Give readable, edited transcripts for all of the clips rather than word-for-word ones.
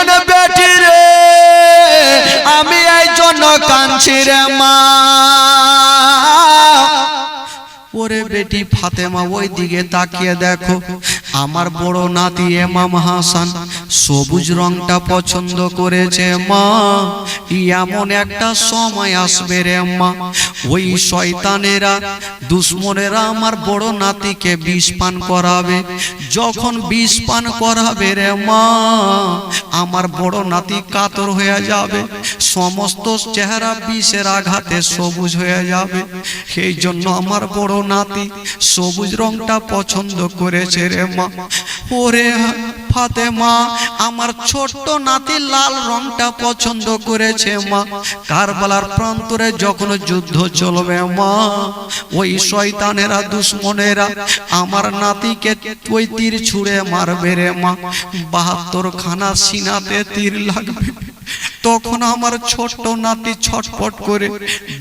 এমন বেটি রে আমি এই জন্য কাঁদছি রে মা। ওরে বেটি ফাতেমা ওই দিকে তাকিয়ে দেখো, আমার বড় নাতি ইমাম হাসান সবুজ রংটা পছন্দ করেছে মা। এমন একটা সময় আসবে রে মা, ওই শয়তানেরা দুশ্মনেরা আমার বড় নাতিকে বিষ পান করাবে। যখন বিষ পান করাবে রে মা, আমার বড় নাতি কাতর হয়ে যাবে, সমস্ত চেহারা বিষের আঘাতে সবুজ হয়ে যাবে। সেই জন্য আমার বড় নাতি সবুজ রংটা পছন্দ করেছে রে মা। ওরে ফাতেমা আমার ছোট্ট নাতি লাল রংটা পছন্দ করেছে মা। কারবালার প্রান্তরে যখন যুদ্ধ চলবে মা, ওই শয়তানেরা দুশ্মনেরা আমার নাতিকে ওই তীর ছুঁড়ে মারবে রে মা। ৭২ খানা সিনাতে তীর লাগবে। তখন আমার ছোট্ট নাতি ছটফট করে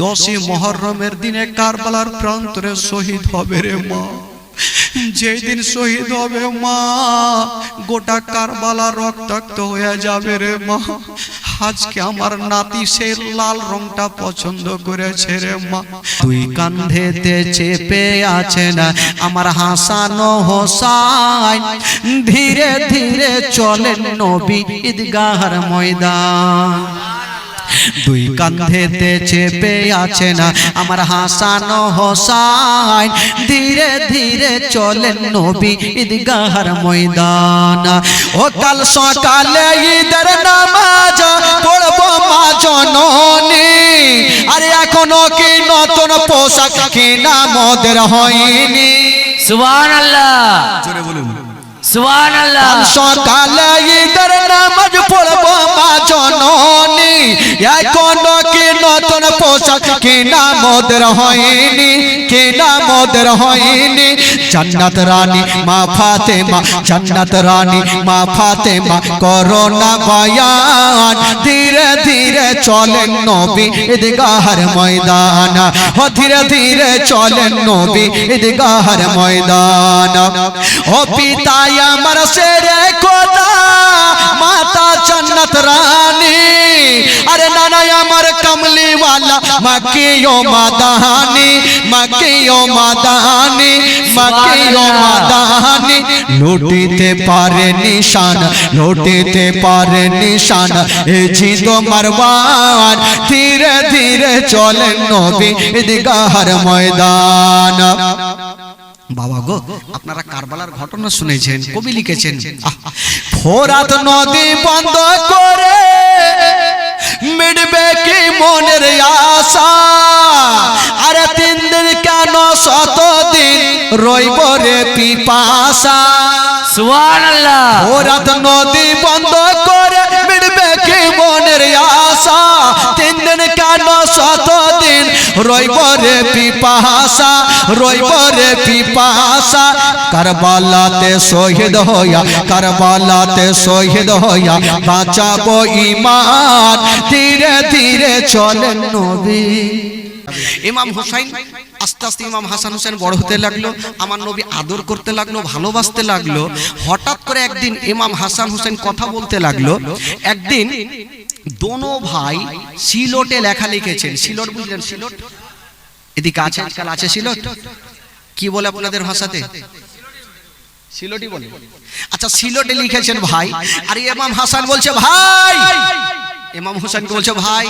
10ই মুহররমের দিনে কারবালার প্রান্তরে শহীদ হবে রে মা। যেই দিন শহীদ হবে মা, গোটা কারবালা রক্তাক্ত হয়ে যাবে রে মা। আজকে আমার নাতি সেই লাল রংটা পছন্দ করেছে রে মা। দুই কাঁধেতে চেপে আছে না আমার হাসান ও হোসাইন, ধীরে ধীরে চলেন নবী ঈদগাহর ময়দান। দুই কাঁধেতে চেপে আছে না আমার হাসান ও হোসাইন, ধীরে ধীরে চলেন নবী ঈদগাহর ময়দান। ও কাল সকালে ঈদের নামাজ পড়বো মা জননী, আরে এখনো কি নতুন পোশাক কেনা মোদের হয়নি? সুবহানাল্লাহ, জোরে বলুন সুবহানাল্লাহ। সকালে ঈদের নামাজ পড়বো মা জননী, এখনো কি নতুন পোশাক কেনা মোদের হয়নি? কেনা মোদের হয়নি? জান্নাত রানী মা ফাতেমা, জান্নাত রানী মা ফাতেমা করোনা বয়ান, ধীরে ধীরে চলেন নবী ঈদগাহর ময়দান। ও ধীরে ধীরে চলেন নবী ঈদগাহর ময়দান। ও পিতা আমার সেরে খোদা মাতা জান্নাত রানী, আরে নানা আমার কমলি ওয়ালা মক্কি ও মাদানি, মক্কি ও মাদানি, মক্কি ও মাদানি। লুটিতে পারে নিশান, লুটিতে পারে নিশান এ জিদ মারওয়ান, ধীরে ধীরে চলেন নবী ঈদগাহর ময়দান। বাবা গো, আপনারা কারবালার ঘটনা শুনেছেন, কবি লিখেছেন ফোরাত নদী বন্ধ করে মিটবে কি মনের আশা, আরে 3 দিন কেন 7 দিন রইব রে পিপাসা। সুবহানাল্লাহ। ফোরাত নদী বন্ধ করে মিটবে কি মনের আশা, 3 দিন কেন 7 দিন রইব রে পিপাসা, রইব রে পিপাসা। কারবালাতে শহীদ হইয়া, কারবালাতে শহীদ হইয়া বাঁচাবো ঈমান, ধীরে ধীরে চলেন নবী। ইমাম হুসাইন আস্তে আস্তে ইমাম হাসান হুসেন বড় হতে লাগলো, আমার নবী আদর করতে লাগলো, ভালোবাসতে লাগলো। হঠাৎ করে একদিন ইমাম হাসান হুসেন কথা বলতে লাগলো। একদিন দোনো ভাই সিলটে লেখা লিখেছেন। সিলট বুঝলেন? সিলট এদিকে আছে, আজকাল আছে সিলট। কি বলে আপনাদের ভাষাতে? সিলটই বলে। আচ্ছা, সিলটে লিখেছেন ভাই। আর ইমাম হাসান বলছে ভাই, ইমাম হোসেনকে বলছে ভাই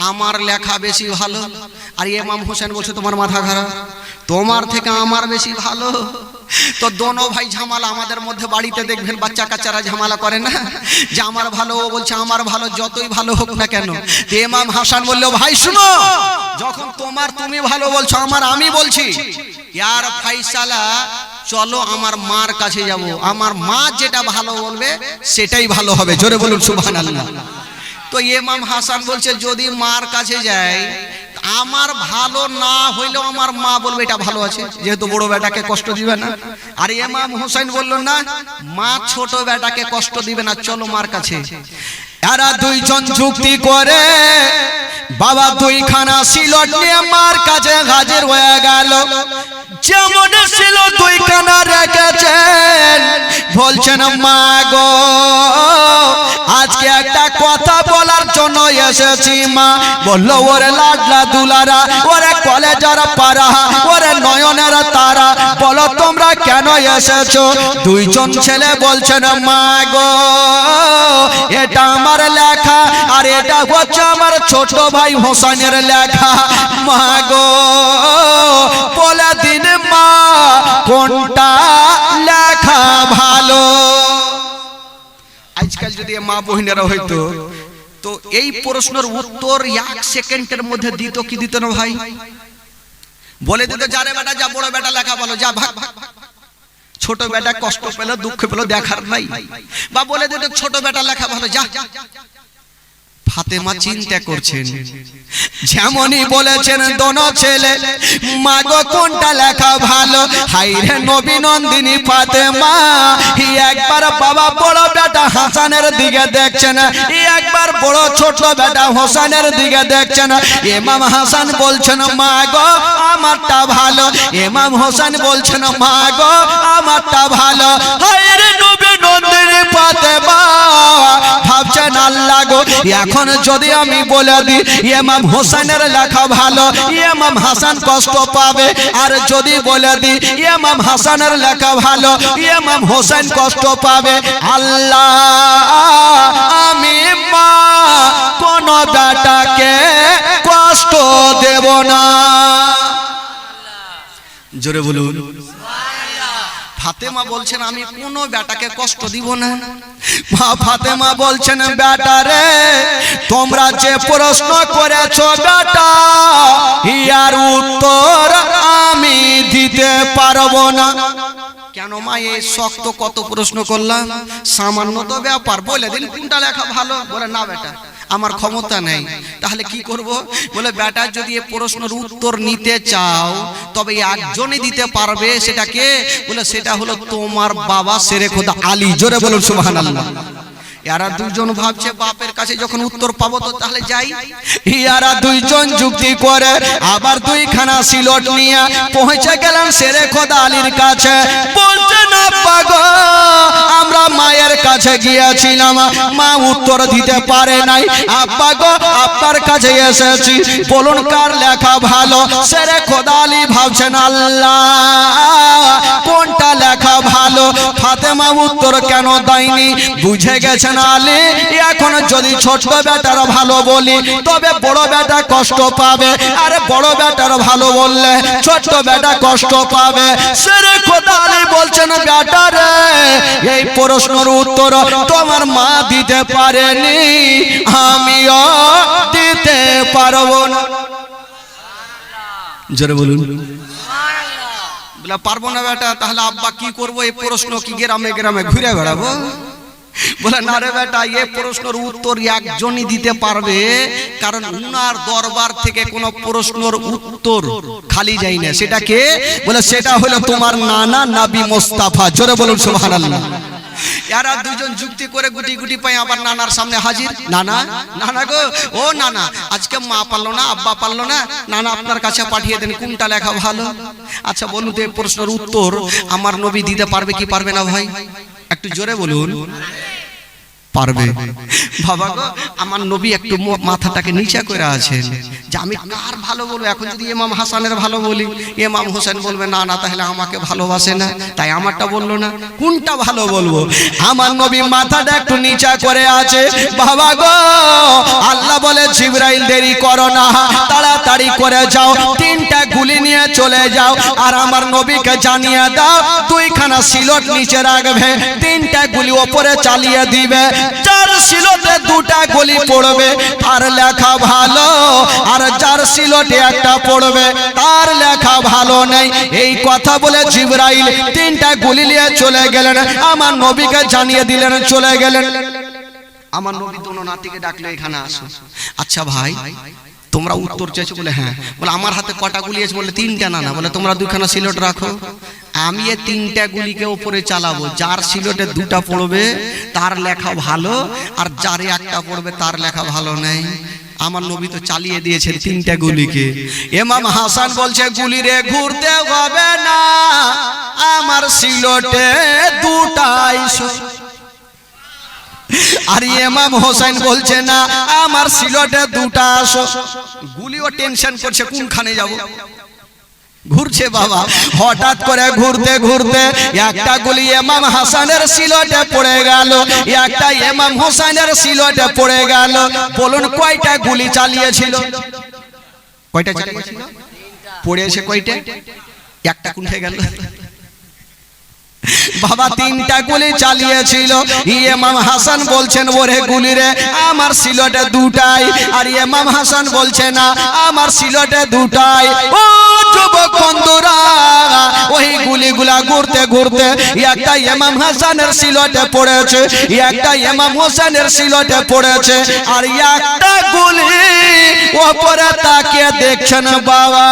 আমার লেখা বেশি ভালো। আর ইমাম হোসেন বলছে তোমার মাথা খারাপ, তোমার থেকে আমার বেশি ভালো। তো দোনো ভাই ঝামেলা আমাদের মধ্যে বাড়িতে দেখবেন বাচ্চা কাচ্চারা ঝামেলা করে না, যে আমার ভালো, ও বলছে আমার ভালো, যতই ভালো হোক না কেন। তো ইমাম হাসান বললো ভাই শুনো, যখন তোমার তুমি ভালো বলছো, আমার আমি বলছি, ইয়ার ফাইসালা চলো আমার মার কাছে যাব, আমার মা যেটা ভালো বলবে সেটাই ভালো হবে। জোরে বলুন সুবহানাল্লাহ। তো ইমাম হাসান বলছে যদি মার কাছে যাই, আমার ভালো না হইলেও আমার মা বলবে এটা ভালো আছে, যেহেতু বড় বেটাকে কষ্ট দিবে না। আর ইমাম হোসেন বলল না, মা ছোট বেটাকে কষ্ট দিবে না, চলো মার কাছে। এরা দুইজন যুক্তি করে বাবা দুইখানা সিলট নিয়ে মার কাছে হাজির হয়ে গেল। যেমন ছিল দুইখানা রেখেছেন, বলছেন মা গো আজকে জন্য এসেছি মা। বললো ওরে লাডলা দুলারা, ওরে কলেজার পারা, ওরে নয়নের তারা, বলো তোমরা কেন এসেছো? দুইজন ছেলে বলছেন মা গো এটা আমার লেখা, আর এটা হচ্ছে আমার ছোট ভাই হোসেনের লেখা। মা গো বলে দিন মা কোনটা লেখা ভালো। আজকাল যদি মা বহিনেরা হইতো তো এই প্রশ্নের উত্তর 1 সেকেন্ডের মধ্যে দিত কি দিত না ভাই? বলে দিত যারে বেটা যা, বড় বেটা লেখা ভালো, যা ভাগ। ছোট বেটা কষ্ট পেল দুঃখ পেল দেখার নাই, বা বলে দিত ছোট বেটা লেখা ভালো, যা। ফাতেমা চিন্তা করছেন, যেমনই বলেছেন দোনো ছেলে মা গো কোনটা লেখা ভালো। হাইরে নবী নন্দিনী ফাতেমা একবার বাবা বড় বেটা হাসানের দিকে দেখছেন, একবার বড় ছোট বেটা হোসেনের দিকে দেখছেন। ইমাম হাসান বলছেন মা গো আমারটা ভালো, ইমাম হোসেন বলছেন মা গো আমারটা ভালো। হাইরে নবী নন্দিনী ফাতেমা ভাবছেন আল্লাহ গো এখন যদি আমি বলে দিই ইমাম হোসেনের লেখা ভালো, ইমাম হাসান কষ্ট পাবে, আর যদি বলে দিই ইমাম হাসানের লেখা ভালো, ইমাম হোসেন কষ্ট পাবে। আল্লাহ আমি মা কোন বেটাকে কষ্ট দেব না। জোরে বলুন। ফাতেমা বলছেন আমি কোনো বেটাকে কষ্ট দিব না। মা ফাতেমা বলছেন বেটা রে তোমরা যে প্রশ্ন করেছো বেটা ইয়ার উত্তর আমি দিতে পারবো না। কেন মা এই শক্ত কত প্রশ্ন করলাম, সামান্য তো ব্যাপার, বলে দিন কোনটা লেখা ভালো। বলে না বেটা আমার ক্ষমতা নেই। তাহলে কি করব? বলে বেটা যদি এই প্রশ্নের উত্তর নিতে চাও তবে একজনই দিতে পারবে। সেটা কে? বলে সেটা হলো তোমার বাবা শেরে খোদা আলী। জোরে বলুন সুবহানাল্লাহ। এরা দুজন ভাবছে বাপের কাছে যখন উত্তর পাবো তো তাহলে যাই। এরা দুইজন যুক্তি করে আবার দুইখানা সিলট নিয়ে পৌঁছে গেলেন শেরে খোদা আলীর কাছে। বলছেন আব্বা গো আমরা মায়ের কাছে গিয়েছিলাম, মা উত্তর দিতে পারে নাই। আব্বা গো আপনার কাছে এসেছি, বলুন কার লেখা ভালো। শেরে খোদা আলী ভাবছেন আল্লাহ কোনটা লেখা ভালো। ফাতেমা উত্তর কেন দেয়নি বুঝে গেছেন আলী এখন যদি ছোট বেটার ভালো বলি তবে বড় বেটা কষ্ট পাবে, আরে বড় বেটার ভালো বললে ছোট বেটা কষ্ট পাবে। শেরে খোদা আলী বলছেন বেটা রে এই প্রশ্নের উত্তর তোমার মা দিতে পারেনি, আমিও দিতে পারবো না। জোরে বলুন। বলে পারবো না বেটা, তাহলে আব্বা কি করবো? এই প্রশ্ন কি গ্রামে গ্রামে ঘুরে বেড়াবো? বলে না রে বেটা এই প্রশ্নের উত্তর একজনই দিতে পারবে, কারণ উনার দরবার থেকে কোনো প্রশ্নের উত্তর খালি যায় না। সেটা কে? বলে সেটা হলো তোমার নানা নবী মুস্তাফা। জোরে বলুন সুবহানাল্লাহ। এরা দুজন যুক্তি করে গুটি গুটি পাই আবার নানার সামনে হাজির। নানা নানা গো ও নানা আজকে মা পারলো না আব্বা পারলো না, নানা আপনার কাছে পাঠিয়ে দেন কোনটা লেখা ভালো। আচ্ছা বলুন তো এই প্রশ্নের উত্তর আমার নবী দিতে পারবে কি পারবে না ভাই? একটু জোরে বলুন। পারবে। বাবা গো আমার নবী একটু মাথাটাকে নিচে করে আছেন যে আমি কার ভালো বলবো। এখন যদি ইমাম হাসানের ভালো বলি ইমাম হোসেন বলবে না না তাহলে আমাকে ভালোবাসে না, তাই আমারটা বললো না। কোনটা ভালো বলবো? আমার নবী মাথাটা একটু নিচে করে আছে। বাবা গো আল্লাহ বলে জিবরাইল দেরি করো না, তাড়াতাড়ি করে যাও, 3টা গুলি নিয়ে চলে যাও আর আমার নবীকে জানিয়ে দাও দুইখানা সিলট নিচে রাখবে, 3টা গুলি ওপরে চালিয়ে দিবে। যার সিলটে 2টা গুলি পড়বে তার লেখা ভালো, আর যার সিলটে একটা পড়বে তার লেখা ভালো নেই। এই কথা বলে জিবরাইল 3টা গুলি নিয়ে চলে গেলেন, আমার নবীকে জানিয়ে দিলেন, চলে গেলেন। আমার নবী দোনো নাতিকে ডাকলো এখানে আসো। আচ্ছা ভাই তোমরা উত্তর চাইছো? বলে হ্যাঁ। বলে আমার হাতে কটা গুলি আছে? বলে 3টা। না বলে তোমরা 2খানা সিলট রাখো, আমি এই 3টা গুলিকে উপরে চালাবো, যার সিলটে 2টা পড়বে তার লেখা ভালো, আর যার একটা পড়বে তার লেখা ভালো নেই। আমার নবী তো চালিয়ে দিয়েছেন 3টা গুলিকে। ইমাম হাসান বলছে গুলি রে ঘুরতে হবে না, আমার সিলটে 2টাই। আর ইমাম হোসেন বলছে না আমার সিলেটে দুটা আসো। গুলিও টেনশন করছে কোনখানে যাব, ঘুরছে বাবা। হঠাৎ করে ঘুরতে ঘুরতে একটা গুলি ইমাম হাসানের সিলেটে পড়ে গেল, একটা ইমাম হোসেনের সিলেটে পড়ে গেল। বলুন কয়টা গুলি চালিয়েছিল? কয়টা চালিয়েছিল? পড়েছে কয়টা? একটা কোনটা গেল বাবা? তিনটা গুলি চালিয়েছিল। ইমাম হাসান বলছেন ওরে গুলি রে আমার সিলেটে দুটাই, আর ইমাম হাসান বলছে না আমার সিলেটে দুটাই। ও যুবক বন্ধুরা, ওই গুলিগুলা ঘুরতে ঘুরতে একটা ইমাম হাসানের সিলেটে পড়েছে, একটা ইমাম হোসেনের সিলেটে পড়েছে, আর একটা গুলি ওপরে তাকিয়ে দেখছেন বাবা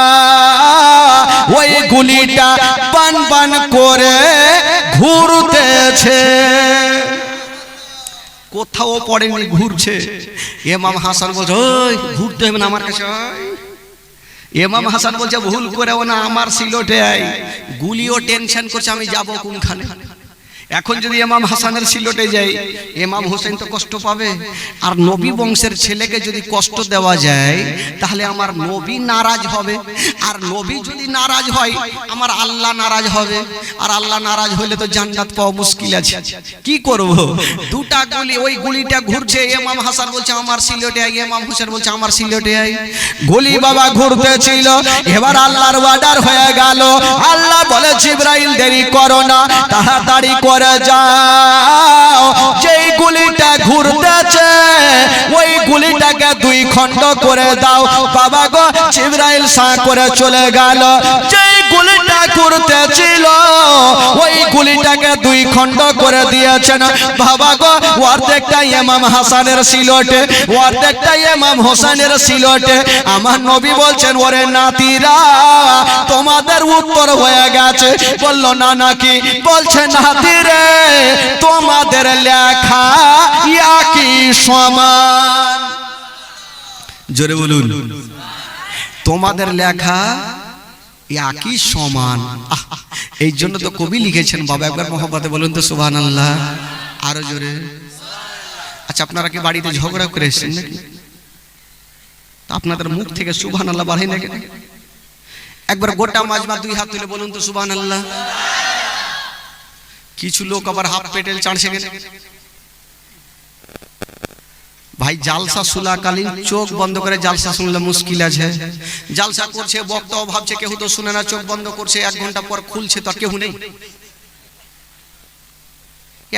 ওই গুলিটা বান বান করে ঘুরতেছে, কোথাও পড়েনি, ঘুরছে। ইমাম হাসান বলছে ওই ঘুরতে হবে না আমার কাছে। ইমাম হাসান বলছে ভুল করেও না আমার সিলেটে আই। গুলিও টেনশন করছে আমি যাব কোনখানে। এখন যদি ইমাম হাসানের সিলেটে যাই ইমাম হোসেন তো কষ্ট পাবে, আর নবী বংশের ছেলেকে যদি কষ্ট দেওয়া যায় তাহলে আমার নবী নারাজ হবে, আর নবী যদি নারাজ হয় আমার আল্লাহ নারাজ হবে, আর আল্লাহ নারাজ হলে তো জান্নাত পাওয়া মুশকিল আছে। কি করব? দুটা গুলি, ওই গুলিটা ঘুরছে, ইমাম হাসান বলছে আমার সিলেটে আই, ইমাম হোসেন বলছে আমার সিলেটে আই। গুলি বাবা ঘুরতেছিল, এবার আল্লাহর অর্ডার হয়ে গেল। আল্লাহ বলে জিবরাইল দেরি করো না, তাড়াতাড়ি করে যাও, যেই গুলিটা ঘুরতেছে ওই গুলিটাকে দুই খণ্ড করে দাও। বাবা গো জিবরাইল সাঁ করে চলে গেল। যেই গুলিটা ঘুরতেছিল ওই গুলিটাকে দুই খণ্ড করে দিয়েছেন বাবা গো। অর্ধেকটা ইমাম হাসানের সিলেটে, অর্ধেকটা ইমাম হোসেনের সিলেটে। আমার নবী বলছেন ওরে নাতিরা তোমাদের উত্তর হয়ে গেছে। বলল না নাকি? বলছে নাতিরা তোমাদের লেখা একই সমান। জোরে বলুন, তোমাদের লেখা একই সমান। এই জন্য তো কবি লিখেছেন বাবা, একবার মহব্বতে বলুন তো সুবহানাল্লাহ, আরো জোরে। আচ্ছা আপনারা কি বাড়িতে ঝগড়া করে এসেছেন নাকি? আপনাদের মুখ থেকে সুবহানাল্লাহ বাড়াই না কেন? একবার গোটা মাজমা দুই হাত তুলে বলুন তো সুবহানাল্লাহ। কিছু লোক আবার হাফ পেটেল চাড়ছে কেন ভাই? জালসা চলাকালীন চোখ বন্ধ করে জালসা শুনলে মুশকিল আছে। জালসা করছে, বক্তাও ভাবছে কেউ তো শুনে না, চোখ বন্ধ করছে, 1 ঘন্টা পর খুলছে তো কেউ নেই।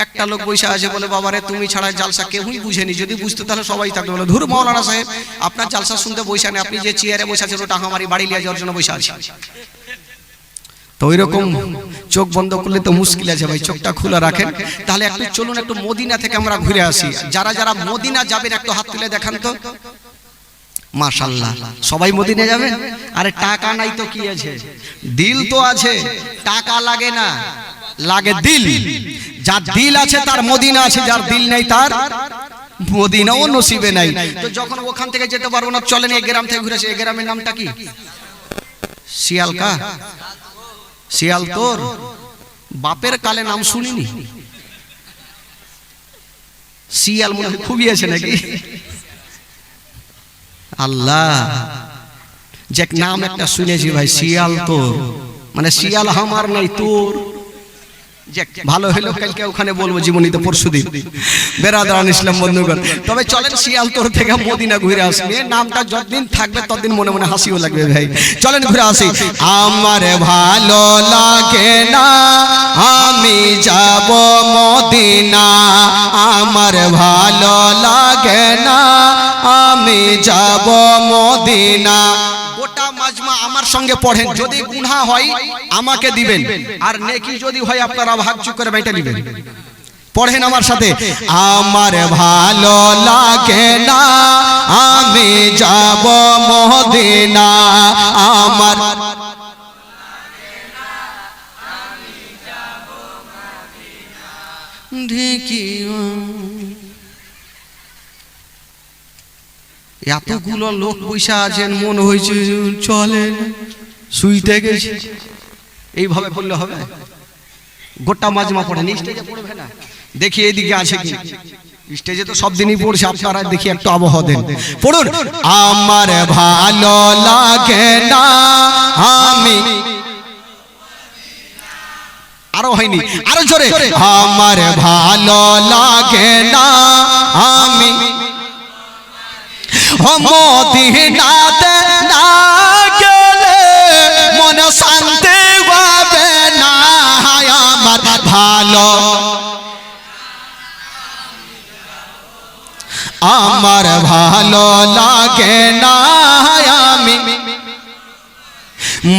একটা লোক বসে আছে বলে বাবারে তুমি ছাড়া জালসা কেউই বুঝেনি, যদি বুঝতো তাহলে সবাই থাকতো। বলে ধুর মৌলানা সাহেব আপনার জালসা শুনতে বসে নেই, আপনি যে চেয়ারে বসে আছেন ওটা আমারই বাড়ি নিয়ে যাওয়ার জন্য বসে আছে। তো ওই রকম চোখ বন্ধ করলে তো মুশকিল আছে ভাই, চোখটা খোলা রাখেন। তাহলে একটু চলুন একটু মদিনা থেকে আমরা ঘুরে আসি। যারা যারা মদিনা যাবেন একটু হাত তুলে দেখান তো। মাশাআল্লাহ, সবাই মদিনা যাবেন? আরে টাকা নাই তো কি আছে, দিল তো আছে। টাকা লাগে না, লাগে দিল। যার দিল আছে তার মদিনা আছে, যার দিল নেই তার মদিনাও নসিবে নাই। তো যখন ওখান থেকে যেতে পারবো না, চলেন এই গ্রাম থেকে ঘুরে আসি। এই গ্রামের নামটা কি? শিয়ালকা। শিয়াল তোর বাপের কালে নাম শুনিনি। শিয়াল মনে হয় খুবই আছে নাকি? আল্লাহ, যে নাম একটা শুনেছি ভাই, শিয়াল তোর, মানে শিয়াল আমার নাই তোর। ভালো হলো, কালকে ওখানে বলবো জীবনীতে পরশুদিন। বেরাদারান ইসলাম বন্ধুগণ, তবে চলেন শিয়ালতোর থেকে মদিনা ঘুরে আসি। নামটা যতদিন থাকবে ততদিন মনে মনে হাসিও লাগবে ভাই। চলেন ঘুরে আসি। আমার ভালো লাগে না আমি যাব মদিনা, আমার ভালো লাগে না আমি যাব মদিনা। গোটা মাজমা আমার সঙ্গে পড়েন, যদি গুনাহ হয় আমাকে দিবেন, আর নেকি যদি হয় আপনারা ভাগযোগ করে বাইটা নেবেন। পড়েন আমার সাথে। আমার ভালো লাগে না আমি যাব মদিনা, আমার ঢেকি এতগুলো লোক বসে আছেন, মনে হয়েছে চলে শুইতে গেছে। এইভাবে বললে হবে? গোটা মাজমা পড়ে স্টেজে পড়বে না। দেখি এইদিকে আছে কি, স্টেজে তো সব দিনই পড়ছে, আপনারা দেখি একটু আবহাওয়া দেন। পড়ুন, আমার ভালো লাগে না আমি, আরো হয়নি, আরো জোরে, আমার ভালো লাগে না আমি মদিনাতে না গেলে মনে শান্তি হবে না, আমার ভালো, আমার ভালো লাগে না আমি,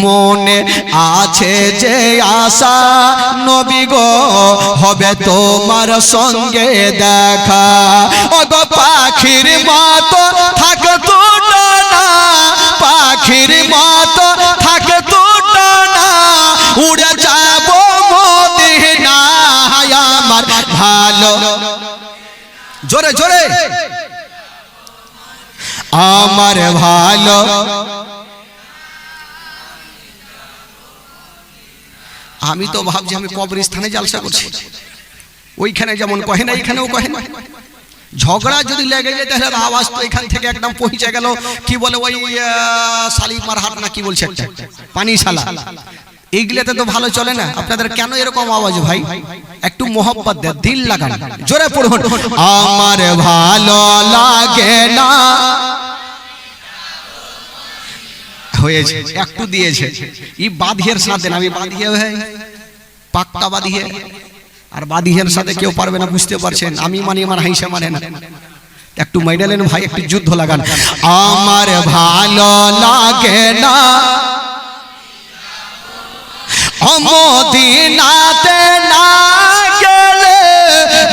মনে আছে যে আশা নবী গো হবে তোমার সঙ্গে দেখা, ওগো পাখির মতো থাকতো না, পাখির মতো থাকতো না, উড়ে যাব মদিনায় আমার ভালো, জোরে জোরে, আমার ভালো। আমি তো ভাবছি আমি কবরস্থানে জালসা করছি, ওইখানে যেমন কহে না এখানেও কহে না। ঝগড়া যদি লেগে যায় তাহলে আওয়াজ তো এখান থেকে একদম পৌঁছে গেল, কি বলে ওই শালিমার হাট না কি বলছে একটা পানি শালা, এইগুলাতে তো ভালো চলে না। আপনাদের কেন এরকম আওয়াজ ভাই? একটু মোহব্বত দেন, দিল লাগান, জোরে পড়ুন, আমার ভালো লাগে না, হয়েছে একটু দিয়েছে, ই বাঁধিয়ের সাথে আমি বাঁধিয়ে ভাই পাক্কা বাঁধিয়ে, আর বাঁধিয়ের সাথে কেউ পারবে না, বুঝতে পারছেন? আমি মানি, আমার হাইসা মানে না, একটু মাইডালেন ভাই, একটু যুদ্ধ লাগান, আমার ভালো লাগে না মদিনাতে না গেলে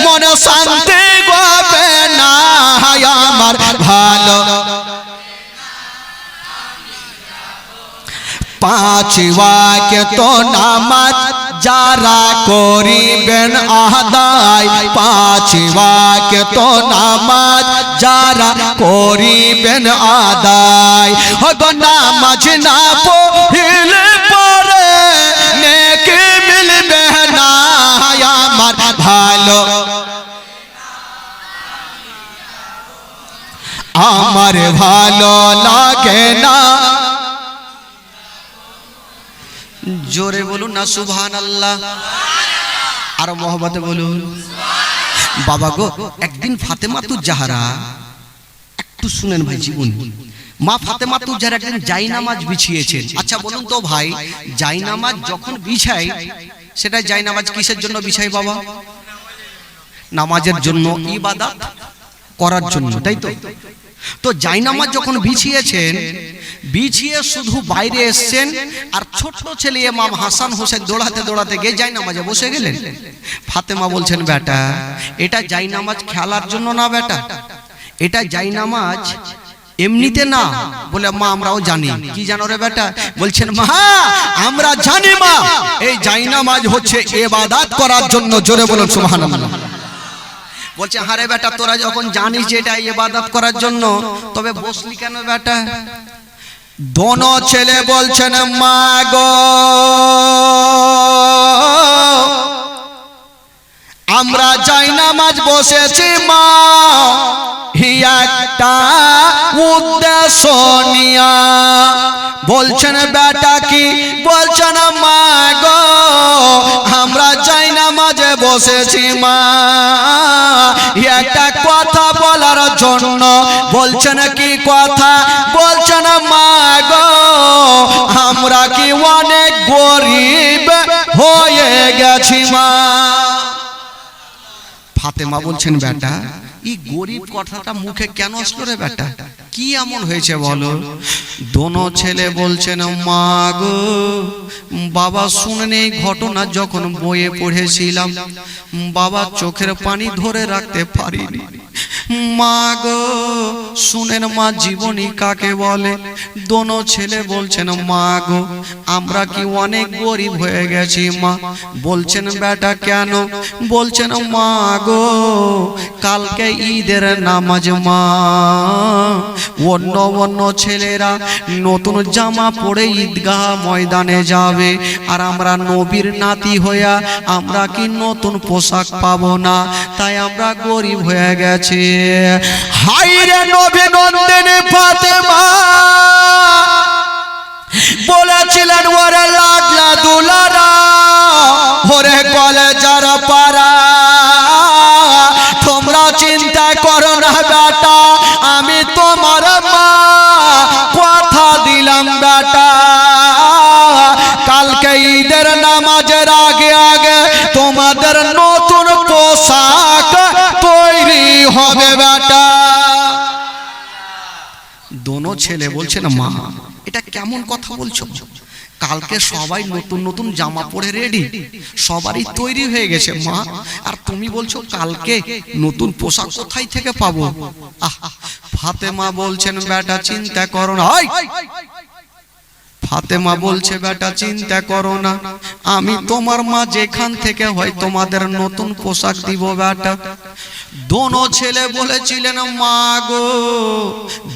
মনে শান্তি হবে না, আমার ভালো, পাঁচ ওয়াক্ত নামাজ যারা করিবেন আদায়, পাঁচ ওয়াক্ত নামাজ যারা করিবেন আদায়, ওগো নামাজ না পড়লে পরে নেকি মিলবে না, আমার ভালো, আমার ভালো লাগে না, জোরে বলুন না সুবহানাল্লাহ, আর মোহব্বতে বলুন। বাবা গো, একদিন ফাতেমাতুজ জাহরা, একটু শুনেন ভাই জীবন, মা ফাতেমাতুজ জাহরা একদিন জায়নামাজ বিছিয়েছেন। আচ্ছা বলুন তো ভাই, জায়নামাজ যখন বিছাই, সেটা জায়নামাজ কিসের জন্য বিছাই বাবা? নামাজের জন্য, ইবাদত করার জন্য, তাই তো? তো জায়নামাজ যখন বিছিয়েছেন, বিছিয়ে শুধু বাইরে এসছেন, আর ছোট ছেলে ইমাম হাসান হোসেন দৌড়াতে দৌড়াতে গিয়ে জায়নামাজে বসে গেলেন। ফাতেমা বলছেন, বেটা এটা জায়নামাজ খেলার জন্য না বেটা, এটা জায়নামাজ এমনিতে না। বলে মা আমরাও জানি। কি জানো রে বেটা? বলছেন মা আমরা জানি মা, এই জায়নামাজ হচ্ছে ইবাদত করার জন্য। জোরে বলুন সুবহানাল্লাহ। বলছে হারে বেটা, তোরা যখন জানিস যে এটা ইবাদত করার জন্য, তবে বসলি কেন বেটা? দোনো ছেলে বলছেন মা গো, আমরা জায়নামাজ বসেছি মা একটা উদ্দেশ্য নিয়া। বলছেন বেটা কি? বলছেন মা গো আমরা জায়নামাজে বসেছি মা একটা কথা বলার জন্য। বলছেন কি কথা? বলছেন মা গো আমরা কি অনেক গরিব হয়ে গেছি মা। ফাতেমা বলছেন বেটা এই গরিব কথাটা মুখে কেন আসলো রে বেটা? কি এমন হয়েছে বলো? দোনো ছেলে বলছেন মা গো বাবা শুনেন এই ঘটনা যখন বইয়ে পড়েছিলাম বাবা চোখের পানি ধরে রাখতে পারিনি। মা গো শুনেন মা জীবনী কাকে বলে? দোনো ছেলে বলছেন মা গো আমরা কি অনেক গরিব হয়ে গেছি মা। বলছেন বেটা কেন? বলছেন মা গো কালকে ঈদের নামাজ মা, অন্য অন্য ছেলেরা নতুন জামা পরে ঈদগাহ ময়দানে যাবে, আর আমরা নবীর নাতি হইয়া আমরা কি নতুন পোশাক পাবো না, তাই আমরা গরিব হয়ে গেছে। হায়রে নবী নন্দিনী ফাতেমা বলেছিলেন ওরে লাডলা দুলারা, ওরে কলেজার পারা, তোমরা চিন্তা করো না বেটা, আমি তোমার মা কথা দিলাম বেটা, কালকে ঈদের নামাজের আগে আগে তোমাদের নতুন পোশাক তৈরি হবে বেটা। দোনো ছেলে বলছে না মা এটা কেমন কথা বলছো, কালকে সবাই নতুন নতুন জামা পরে রেডি, সবারই তৈরি হয়ে গেছে মা, আর তুমি বলছো কালকে নতুন পোশাক কোথায় থেকে পাবো। ফাতেমা বলছেন বেটা চিন্তা করো না, ফাতেমা বলছে বেটা চিন্তা করো না, আমি তোমার মা যেখান থেকে হয় তোমাদের নতুন পোশাক দিব বেটা। দোনো ছেলে বলেছিলেন মা গো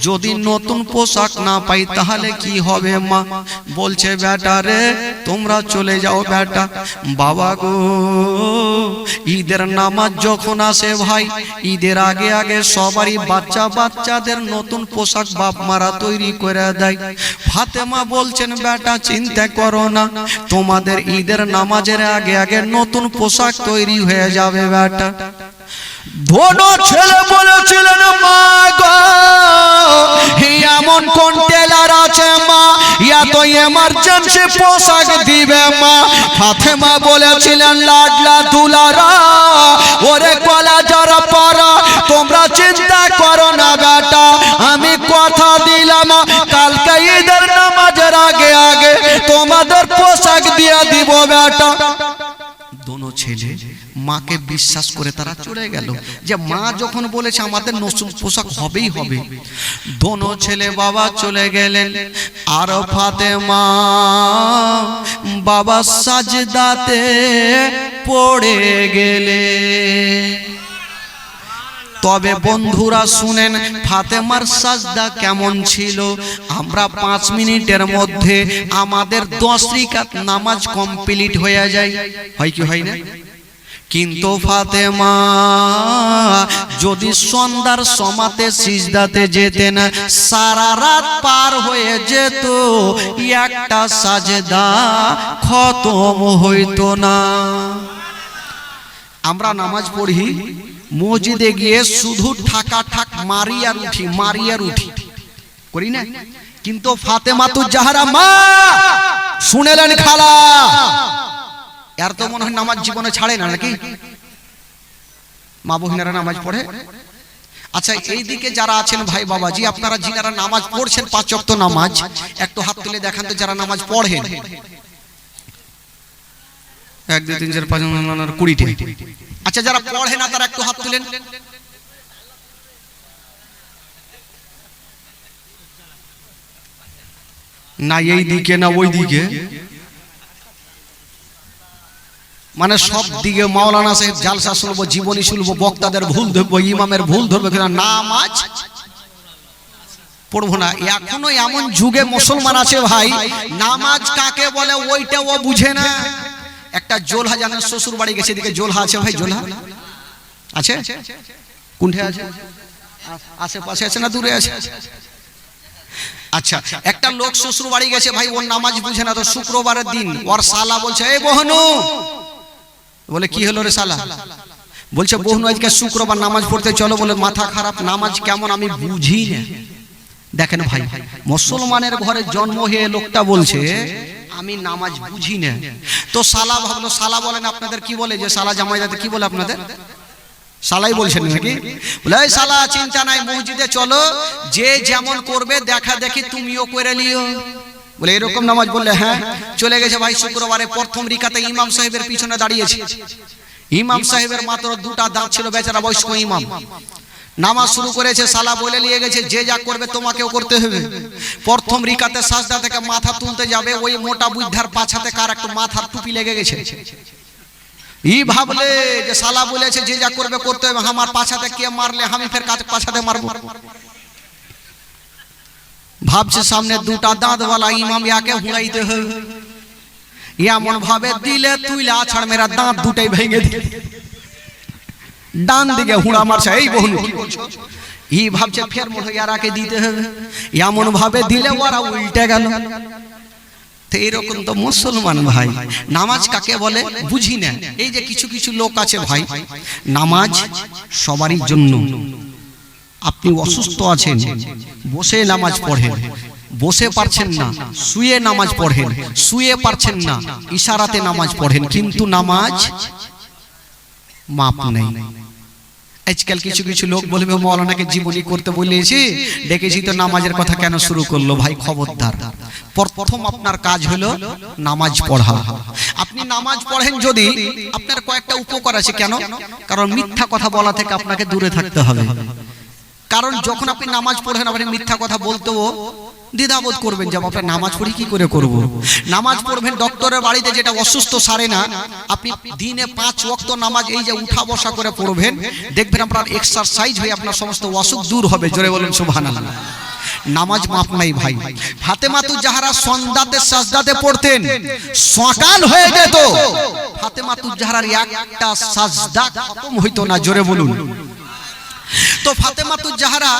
যদি নতুন পোশাক না পাই তাহলে কি হবে মা। বলছে বেটা রে তোমরা চলে যাও বেটা। বাবা গো ঈদের নামাজ যখন আসে ভাই, ঈদের আগে আগে সবারই বাচ্চাদের নতুন পোশাক বাপ মারা তৈরি করে দেয়। ফাতেমা বলছেন বেটা চিন্তা করো না, তোমাদের ঈদের নামাজের আগে আগে নতুন পোশাক তৈরি হয়ে যাবে বেটা। দোনো ছেলে বলেছিলেন মা গো এমন কোন টেলার আছে মা, এত এমার্জেন্সি পোশাক দিবে মা। ফাতেমা বলেছিলেন লাডলা দুলারা, ওরে কলেজার পারা, তোমরা চিন্তা করো না বেটা, আমি কথা দিলাম কালকে ঈদের নামাজের আগে আগে তোমাদের পোশাক দিয়ে দিব বেটা। দোনো ছেলে মাকে বিশ্বাস করে তারা চলে গেল, যে মা যখন বলেছে আমাদের নতুন পোশাক হবেই হবে। দোনো ছেলে বাবা চলে গেলেন, আর ফাতেমা বাবা সাজদাতে পড়ে গেলে। তবে বন্ধুরা শুনেন ফাতেমার সাজদা কেমন ছিল। আমরা 5 মিনিটের মধ্যে আমাদের 10 রাকাত নামাজ কমপ্লিট হয়ে যায়, হয় কি হয় না? কিন্তু ফাতেমা যদি সন্ধ্যার সমাতে সিজদাতে যেতেন সারা রাত পার হয়ে যেত, একটা সাজদা খতম হইতো না। আমরা নামাজ পড়ি মসজিদে গিয়ে শুধু ঠাকা ঠাক মারি আর উঠি করি না, কিন্তু ফাতেমা তু জাহরা মা শুনেলেন খালা, এর তো মনে হয় নামাজ জীবনে ছাড়ে না নাকি? মা বহিনারা নামাজ পড়ে। আচ্ছা এইদিকে যারা আছেন ভাই বাবাজি, আপনারা যিনারা নামাজ পড়ছেন 5 ওয়াক্ত নামাজ, একটু হাত তুলে দেখান তো যারা নামাজ পড়েন। 1 2 3 4 5 20টি। আচ্ছা যারা পড়ে না তারা একটু হাত তুলেন। না এই দিকে না ওই দিকে, মানে সব দিকে মাওলানা সাহেব জালসা শুনবো, জীবনী শুনবো, বক্তাদের ভুল ধরবো, ইমামের ভুল ধরবো, কিনা নামাজ পড়বো না। এখনো এমন যুগে মুসলমান আছে ভাই, নামাজ কাকে বলে ওইটা ও বুঝে না। একটা জোলহা জানেন, শ্বশুর বাড়ি গেছে, এদিকে জোলহা আছে ভাই, জোলহা আছে কোনঠে আছে? আশেপাশে আছে না দূরে আছে? আচ্ছা একটা লোক শ্বশুর বাড়ি গেছে ভাই, ওর নামাজ বুঝে না, তো শুক্রবারের দিন ওর শালা বলছে এই বহনু, বলে কি হলো রে শালা? বলছে বহনু আজকে শুক্রবার নামাজ পড়তে চলো। বলে মাথা খারাপ, নামাজ কেমন আমি বুঝি না। দেখেন ভাই মুসলমানের ঘরে জন্ম হয়ে লোকটা বলছে আমি নামাজ বুঝি না। তো শালা ভাবলো, শালা বলেন আপনাদের কি বলে, যে শালা জামাইদাতে কি বলে আপনাদের? শালাই বলছেন নাকি? বলে এই শালা চিন্তা নাই, মসজিদে চলো, যে যেমন করবে দেখা দেখি তুমিও করে লিও। বলে এরকম নামাজ? বললে হ্যাঁ। চলে গেছে ভাই শুক্রবারে প্রথম রিকাতে ইমাম সাহেবের পিছনে দাঁড়িয়েছে। ইমাম সাহেবের মাত্র 2টা দাঁত ছিল, বেচারা বয়স্ক ইমাম। নামাজ শুরু করেছে, সালা বলে নিয়ে গেছে যে যা করবে তোমাকেও করতে হবে। প্রথম রিকাতে সাজদা থেকে মাথা তুলতে যাবে, ওই মোটা বুদ্ধার পাছাতে কার একটু মাথার টুপি লেগে গেছে। ই ভাবলে যে সালা বলেছে যে যা করবে করতে হবে, আমার পাছাতে কে মারলে আমি ফের কাছে পাছাতে মারবো। ভাবছে সামনে দুটা দাঁতওয়ালা ইমাম, ইয়াকে হুঁড়াইতে হবে। এমন ভাবে দিলে তুইলে আছাড় মেরা দাঁত দুটাই ভেঙে দিলে, ডান দিকে হুঁড়া মারছে। এই বহু ই ভাবছে ফের মনে হয় ইয়ারাকে দিতে হবে, এমন ভাবে দিলে ওরা উল্টে গেল। তো এরকম তো মুসলমান ভাই, নামাজ কাকে বলে বুঝি না। এই যে কিছু কিছু লোক আছে ভাই, নামাজ সবারই জন্য। আপনি অসুস্থ আছেন, বসে নামাজ পড়েন, বসে পারছেন না শুয়ে নামাজ পড়েন, শুয়ে পারছেন না ইশারাতে নামাজ পড়েন, কিন্তু নামাজ মাপ নেই। আজকাল কিছু কিছু লোক বলবে মৌলানাকে জীবনী করতে বলেছি, দেখেছি তো নামাজের কথা কেন শুরু করলো। ভাই খবরদার, প্রথম আপনার কাজ হলো নামাজ পড়া। আপনি নামাজ পড়েন যদি, আপনার কয়েকটা উপকার আছে। কেন? কারণ মিথ্যা কথা বলা থেকে আপনাকে দূরে থাকতে হবে। কারণ যখন আপনি নামাজ পড়েন, আপনি মিথ্যা কথা বলতেও দ্বিধাবোধ করবেন যে আপনি নামাজ পড়ি কি করে করব। নামাজ পড়বেন ডক্টরের বাড়িতে, যেটা অসুস্থ সারে না, আপনি দিনে 5 ওয়াক্ত নামাজ এই যে উঠা বসা করে পড়বেন, দেখবেন আপনার এক্সারসাইজ হয়ে আপনার সমস্ত অসুখ দূর হবে। জোরে বলেন সুবহানাল্লাহ। নামাজ মাপ নাই ভাই। ফাতেমাতুজ জাহরা সন্ধ্যাতে সাজদাতে পড়তেন, সকাল হয়ে যেত ফাতেমাতুজ জাহরার একটা সাজদা খতম হইতো না। জোরে বলুন। তো ফাতেমাতুজ জাহরা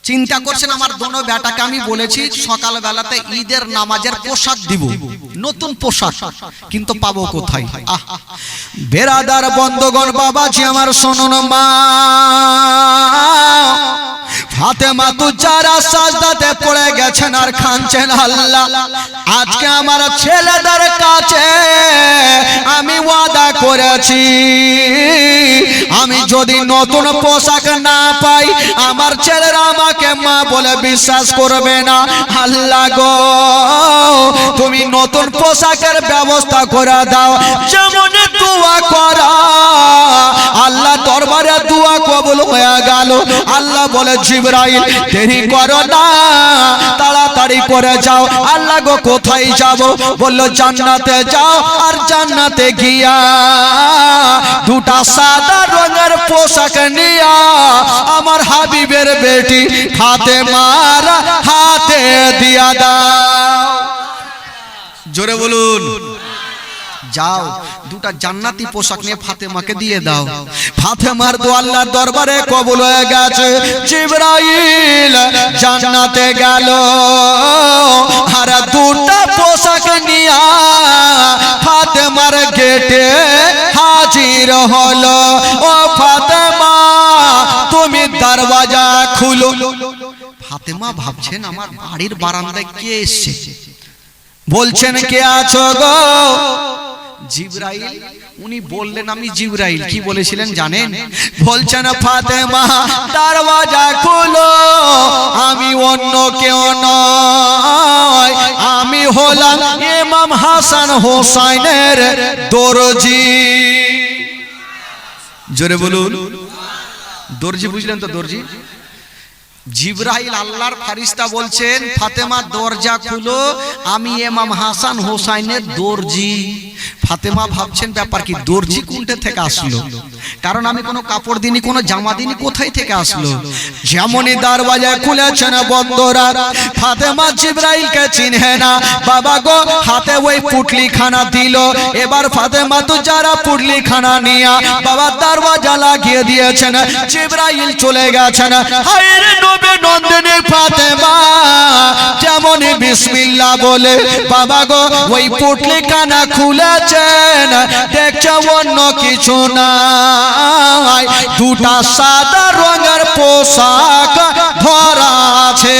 চিন্তা করছেন, আমার দোনো বেটাকে আমি বলেছি সকাল বেলাতে ঈদের নামাজের পোশাক দিব, নতুন পোশাক, কিন্তু পাবো কোথায়? বেরাদার বন্ধগণ, বাবাজি আমার শুনুন, মা ফাতেমাতুজ জাহরা সাজদাতে পড়ে গেছেন আর কাঁদছেন, আল্লাহ আজকে আমার ছেলেদের কাছে আমি ওয়াদা করেছি, আমি যদি নতুন পোশাক না পাই আমার ছেলেরা আমাকে মা বলে বিশ্বাস করবে না। আল্লাহ গো, তুমি নতুন পোশাকের ব্যবস্থা করে দাও। যেমন দোয়া করা, আল্লাহ দরবারে দোয়া কবুল হয়ে গেল। আল্লাহ বলে জিবরাইল দেরি করো না, তাড়াতাড়ি করে যাও। আল্লাহ গো কোথায় যাব? বলল জান্নাতে যাও, আর জান্নাতে গিয়া দুটা সাদা রঙের পোশাক নিয়া আমার হাবিবের বেটি ফাতেমার হাতে দিয়া দাও। জোরে বলুন। যাও দুটা জান্নাতি পোশাক নিয়ে ফাতেমাকে দিয়ে দাও। ফাতেমার দোয়া আল্লাহর দরবারে কবুল হয়ে গেছে। জিবরাইল জান্নাতে গেল আর দুটা পোশাক নিয়ে ফাতেমার গেটে হাজির হলো। ও ফাতেমা, তুমি দরওয়াজা খুলো। ফাতেমা ভাবছেন আমার বাড়ির বারান্দায় কে এসেছে। বলছেন কে আছো গো? জিবরাইল। উনি বললেন আমি জিবরাইল। কি বলেছিলেন জানেন? বলছেন ফাতেমা দরওয়াজা খুলো, আমি অন্য কেউ নয়, আমি হলাম ইমাম হাসান হোসাইনের দরজি। জোরে বলুন। দরজি বুঝলেন তো? দরজি। জিবরাইল আল্লাহর ফেরেশতা বলছেন ফাতেমা দরজা খুলো, আমি ইমাম হাসান হোসাইনের দর্জি। ফাতেমা ভাবছেন ব্যাপার কি, দর্জি কোনটা থেকে আসলো? কারণ আমি কোনো কাপড় দিনি, কোনো জামা দিনি, কোথায় থেকে আসলো? যেমনই দরওয়াজা খুলেছেন বন্ধুরা, ফাতেমা জিবরাইলকে চিনে না। বাবা গো, হাতে ওই পুটলি খানা দিল। এবার ফাতেমা তো যারা পুটলি খানা নিয়ে বাবা দরওয়াজা লাগিয়ে দিয়েছেন। জিবরাইল চলে গেছেন। হায় রে নবে নন্দিনী ফাতেমা যেমনই বিসমিল্লাহ বলে বাবা গো ওই পুটলি খানা খুলেছেন, দেখছে অন্য কিছু নাই, দুটা সাদা রঙের পোশাক ধরা আছে।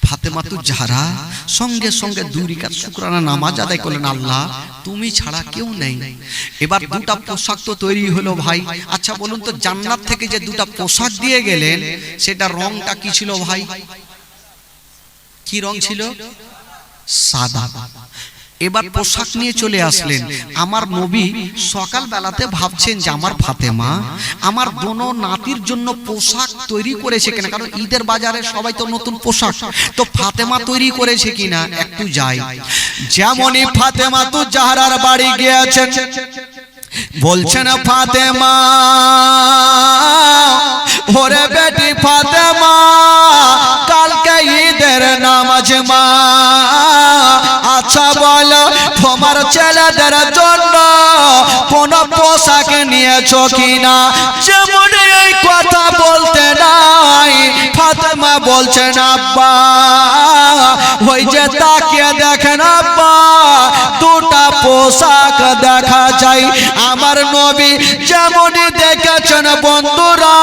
ফাতেমাতুজ জাহরা সঙ্গে সঙ্গে 2 রাকাত শুকরানা নামাজ আদায় করলেন। আল্লাহ তুমি ছাড়া কেউ নেই। এবার দুটা পোশাক তো তৈরি হলো ভাই। আচ্ছা বলুন তো, জান্নাত থেকে যে দুটা পোশাক দিয়ে গেলেন সেটা রংটা কি ছিল ভাই? কি রং ছিল? সাদা। এবার পোশাক নিয়ে চলে আসলেন। আমার নবী সকাল বেলাতে ভাবছেন যে আমার ফাতেমা আমার দোনো নাতির জন্য পোশাক তৈরি করেছে কিনা, কারণ ঈদের বাজারে সবাই তো নতুন পোশাক, তো ফাতেমা তৈরি করেছে কিনা একটু যাই। যেমনই ফাতেমা তো জাহরার বাড়ি গিয়েছেন, বলছেন ফাতেমা, ওরে বেটি ফাতেমা, কালকে ঈদের নামাজ মা, আচ্ছা বলো তোমার ছেলেদের জন্য কোন পোশাক নিয়েছো কিনা? যেমন এই কথা বলতে নাই ফাতেমা বলছেন আব্বা, ওই যে তাকিয়ে দেখেন আব্বা, দুটা পোশাক দেখা যায়। আমার নবী যেমনই দেখেছেন বন্ধুরা,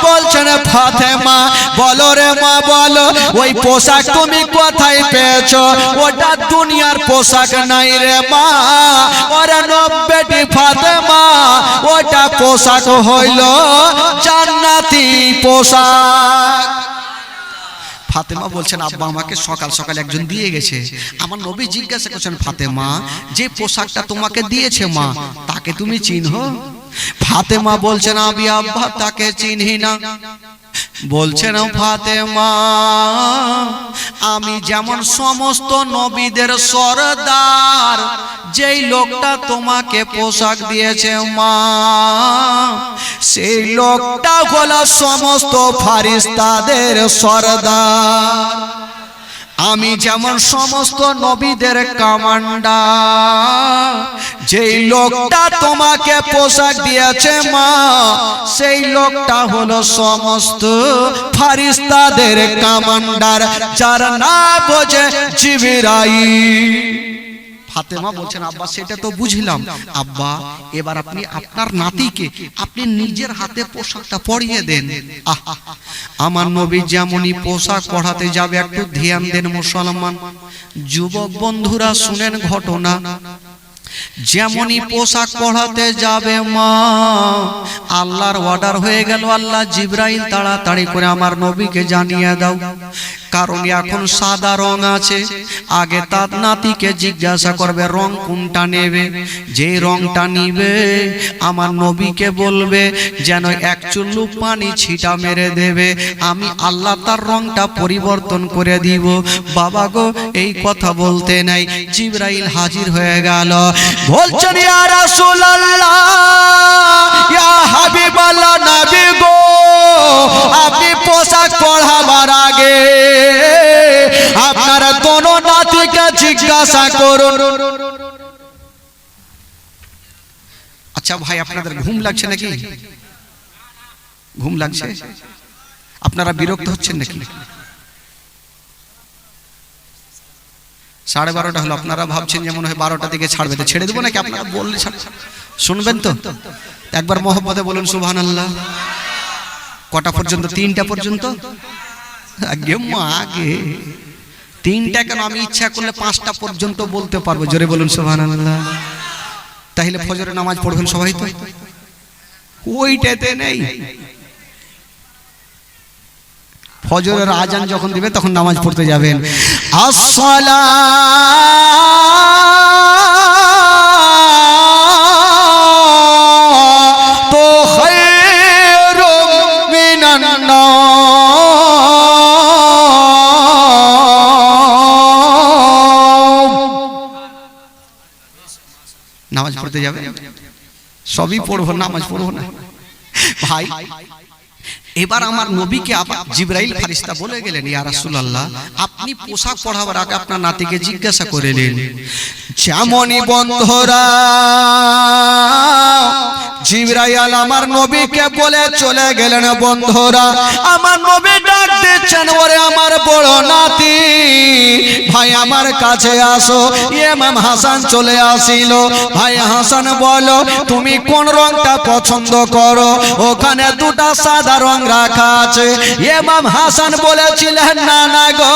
বলছেন ফাতেমা বলো রে মা বলো, ওই পোশাক তুমি কোথায় পেয়েছো? ওটা দুনিয়ার পোশাক নাই রে মা, ওরে নব্বেটি ফাতেমা, ওটা পোশাক হইল জান্নাতি পোশাক। ফাতেমা বলছেন আব্বা আমাকে সকাল সকাল একজন দিয়ে গেছে। আমার নবী জিজ্ঞাসা করছেন ফাতেমা, যে পোশাকটা তোমাকে দিয়েছে মা, তাকে তুমি চিনহো? ফাতেমা বলছেন আমি আব্বা তাকে চিনহি না। বলছেন ফাতেমা, আমি যেমন সমস্ত নবীদের সরদার, যেই লোকটা তোমাকে পোশাক দিয়েছে মা, সেই লোকটা হলো সমস্ত ফারিস্তাদের সরদার। আমি যেমন সমস্ত নবীদের কমান্ডার, যেই লোকটা তোমাকে পোশাক দিয়েছে মা, সেই লোকটা হলো সমস্ত ফারিস্তাদের কমান্ডার, যার নাম হচ্ছে জিবরাইল। ফাতেমা বলছেন আব্বা সেটা তো বুঝলাম, আব্বা এবার আপনি আপনার নাতিকে আপনি নিজের হাতে পোশাকটা পরিয়ে দেন। আমার নবী যেমনই পোশাক পরাতে যাবে, একটু ধ্যান দেন মুসলমান যুবক বন্ধুরা, শুনেন ঘটনা। যেমনই পোশাক পরাতে যাবে মা, আল্লাহর অর্ডার হয়ে গেল, আল্লাহ জিবরাইল তাড়াতাড়ি করে আমার নবীকে জানিয়ে দাও, কারণ এখন সাদা রং আছে। আগে তার নাতিকে জিজ্ঞাসা করবে রং কোনটা নেবে, যে রংটা নিবে আমার নবীকে বলবে যেন এক চুল্লু পানি ছিটা মেরে দেবে, আমি আল্লাহ তার রংটা পরিবর্তন করে দিব। বাবা গো এই কথা বলতে নাই, জিবরাইল হাজির হয়ে গেল। বলছেন ইয়া রাসূলুল্লাহ, ইয়া হাবিবাল্লাহ, নবী গো আপনি পোশাক পরাবার আগে আপনারা দোনো নাতিকে জিজ্ঞাসা করুন। আচ্ছা ভাই আপনাদের ঘুম লাগছে নাকি? ঘুম লাগছে? আপনারা বিরক্ত হচ্ছেন নাকি? 12:30 হলো, আপনারা ভাবছেন যে মনে হয় 12টা দিকে ছাড়বে, তো ছেড়ে দেবো নাকি? আপনারা বললে শুনবেন তো? একবার মহব্বতে বলুন সুবহানাল্লাহ। কটা পর্যন্ত? 3টা পর্যন্ত? আগে মা আগে 3টা কেন, আমি ইচ্ছা করলে 5টা পর্যন্ত বলতে পারবো। জোরে বলুন সুবহানাল্লাহ। তাহলে ফজরের নামাজ পড়বেন সবাই তো? ওইটাতে নেই, ফজরের আজান যখন দিবে তখন নামাজ পড়তে যাবেন। আসসালাতু খায়রুম মিনান নাওম। নামাজ পড়তে যাবে, সবই পড়বো, নামাজ পড়বো না ভাই। এবার আমার নবীকে আবার জিবরাইল ফেরেশতা বলে গেলেন, ইয়া রাসূলুল্লাহ আপনি পোশাক পরাবার আগে আপনার নাতিকে জিজ্ঞাসা করে নিন। যেমনই বন্ধুরা জিবরাইল আমার নবীকে বলে চলে গেলেন। বন্ধুরা আমার নবী ডাক দিচ্ছেন, ওরে আমার বড় নাতি ভাই আমার কাছে আসো। ইমাম হাসান চলে আসিল। ভাই হাসান বলো তুমি কোন রংটা পছন্দ করো? ওখানে দুটা সাদা রং রাখা আছে। ইমাম হাসান বলেছিলেন না না গো,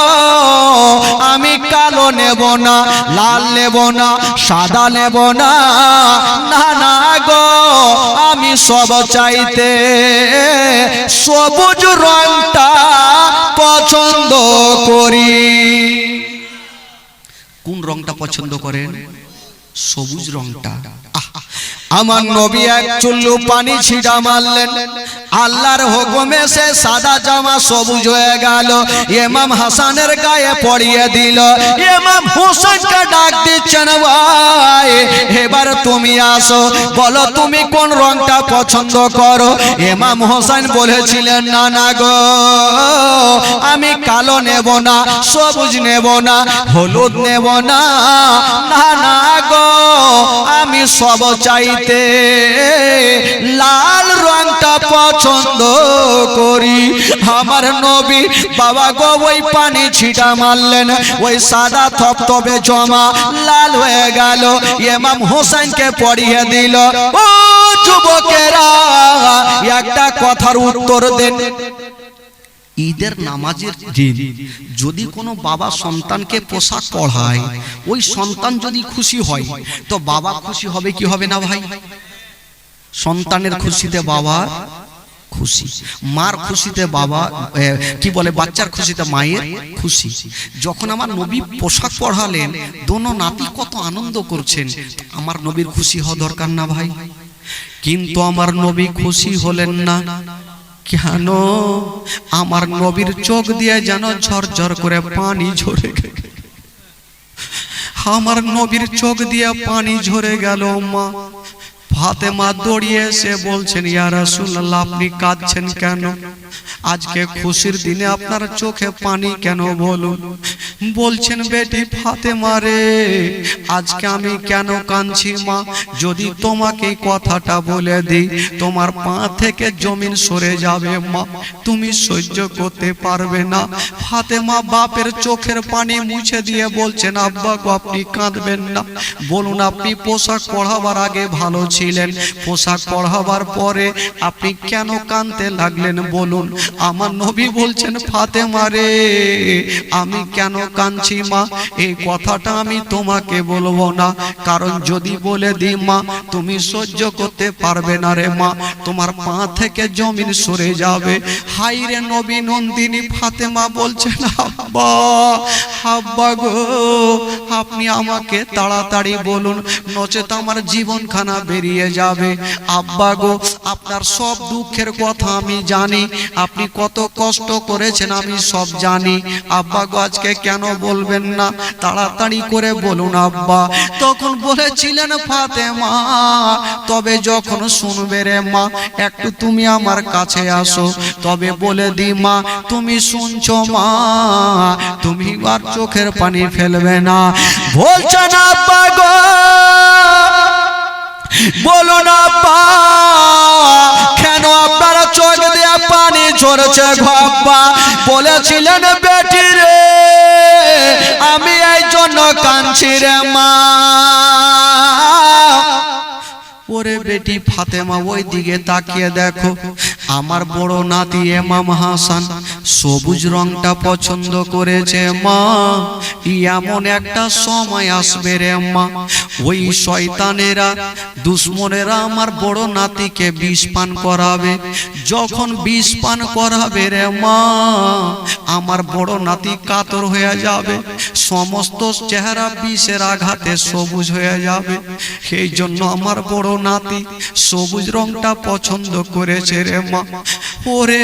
আমি কালো নেব না, লাল নেব না, সাদা নেব না, না না গো আমি সব চাইতে সবুজ রংটা পছন্দ করি। কোন রংটা পছন্দ করেন? সবুজ রংটা। আমার নবী এক চুল্লু পানি ছিটা মারলেন, আল্লাহর হুকুমে সে সাদা জামা সবুজ হয়ে গেল, ইমাম হাসানের গায়ে পরিয়ে দিল। ইমাম হোসেনকে ডাক দিচ্ছেন, ভাই এবার তুমি আসো, বলো তুমি কোন রংটা পছন্দ করো। ইমাম হোসেন বলেছিলেন, না না গো, আমি কালো নেব না, সবুজ নেব না, হলুদ নেব না, না না গো, আমি সব চাইতে লাল রংটা পছন্দ করি। আমার নবী বাবা গো ওই পানি ছিটা মারলেন, ওই সাদা থপথপে জমা লাল হয়ে গেল, ইমাম হোসেনকে পরিয়ে দিল। ও যুবকেরা, একটা কথার উত্তর দেন। ঈদের নামাজের দিন যদি কোনো বাবা সন্তানকে পোশাক পরায়, ওই সন্তান যদি খুশি হয় তো বাবা খুশি হবে কি হবে না ভাই? সন্তানের খুশিতে বাবা খুশি, মার খুশিতে বাবা কি বলে, বাচ্চার খুশিতে মায়ের খুশি। যখন আমার নবী পোশাক পরালেন, দোনো নাতি কত আনন্দ করছেন, আমার নবীর খুশি হওয়া দরকার না ভাই? কিন্তু আমার নবী খুশি হলেন না। কেন? আমার নবীর চোখ দিয়ে যেন ঝরঝর করে পানি ঝরে গেল। আমার নবীর চোখ দিয়ে পানি ঝরে গেল। মা ফাতেমা দৌড়িয়ে এসে বলছেন, ইয়া রাসূলুল্লাহ, আপনি কাঁদছেন কেন? আজকে খুশির দিনে আপনার চোখে পানি কেন বলুন? বলছেন, বেটি ফাতেমা রে, আজকে আমি কেন কাঁদছি মা, যদি তোমাকে কথাটা বলে দিই তোমার পা থেকে জমিন সরে যাবে মা, তুমি সহ্য করতে পারবে না। ফাতেমা বাপের চোখের পানি মুছে দিয়ে বলছেন, আব্বা গো, আপনি কাঁদবেন না, বলুন আপনি পোশাক পরাবার আগে ভালো ছিলেন, পোশাক পরাবার পরে আপনি কেন কাঁদতে লাগলেন বলুন। আমার নবী বলছেন, ফাতেমা রে, আমি কেন কাঁদছি মা, এই কথাটা আমি তোমাকে বলবো না, কারণ যদি বলে দিই মা তুমি সহ্য করতে পারবে না রে মা, তোমার পা থেকে জমিন সরে যাবে। হাই রে নবী নন্দিনী ফাতেমা বলছেন, আব্বা, আব্বা গো, আপনি আমাকে তাড়াতাড়ি বলুন, নচেত আমার জীবনখানা বেরিয়ে যাবে। আব্বা গো, আপনার সব দুঃখের কথা আমি জানি, আপনি কত কষ্ট করেছেন আমি সব জানি। আব্বা গো, আজকে কেন বলবেন না, তাড়াতাড়ি করে বলুন আব্বা। তখন বলেছিলেন, ফাতেমা, তবে যখন শুনবে রে মা, একটু তুমি আমার কাছে আসো, তবে বলে দি মা, তুমি শুনছো মা, তুমি আর চোখের পানি ফেলবে না। বলছেন, আব্বা গো, বলুন আব্বা, কেন আপনার চোখ দিয়ে পানি ঝরছে গো আব্বা? বলেছিলেন, বেটি রে, আমি এই জন্য কাঁদছি রে মা। ওরে বেটি ফাতেমা, ওই দিকে তাকিয়ে দেখো, আমার বড় নাতি ইমাম হাসান সবুজ রংটা পছন্দ করেছে মা। এমন একটা সময় আসবে রে মা, ওই শয়তানেরা, দুশ্মনেরা আমার বড় নাতিকে বিষ পান করাবে। যখন বিষ পান করাবে রে মা, আমার বড় নাতি কাতর হয়ে যাবে, সমস্ত চেহারা বিষের আঘাতে সবুজ হয়ে যাবে। সেই জন্য আমার বড় নাতি সবুজ রংটা পছন্দ করেছে রে মা। ওরে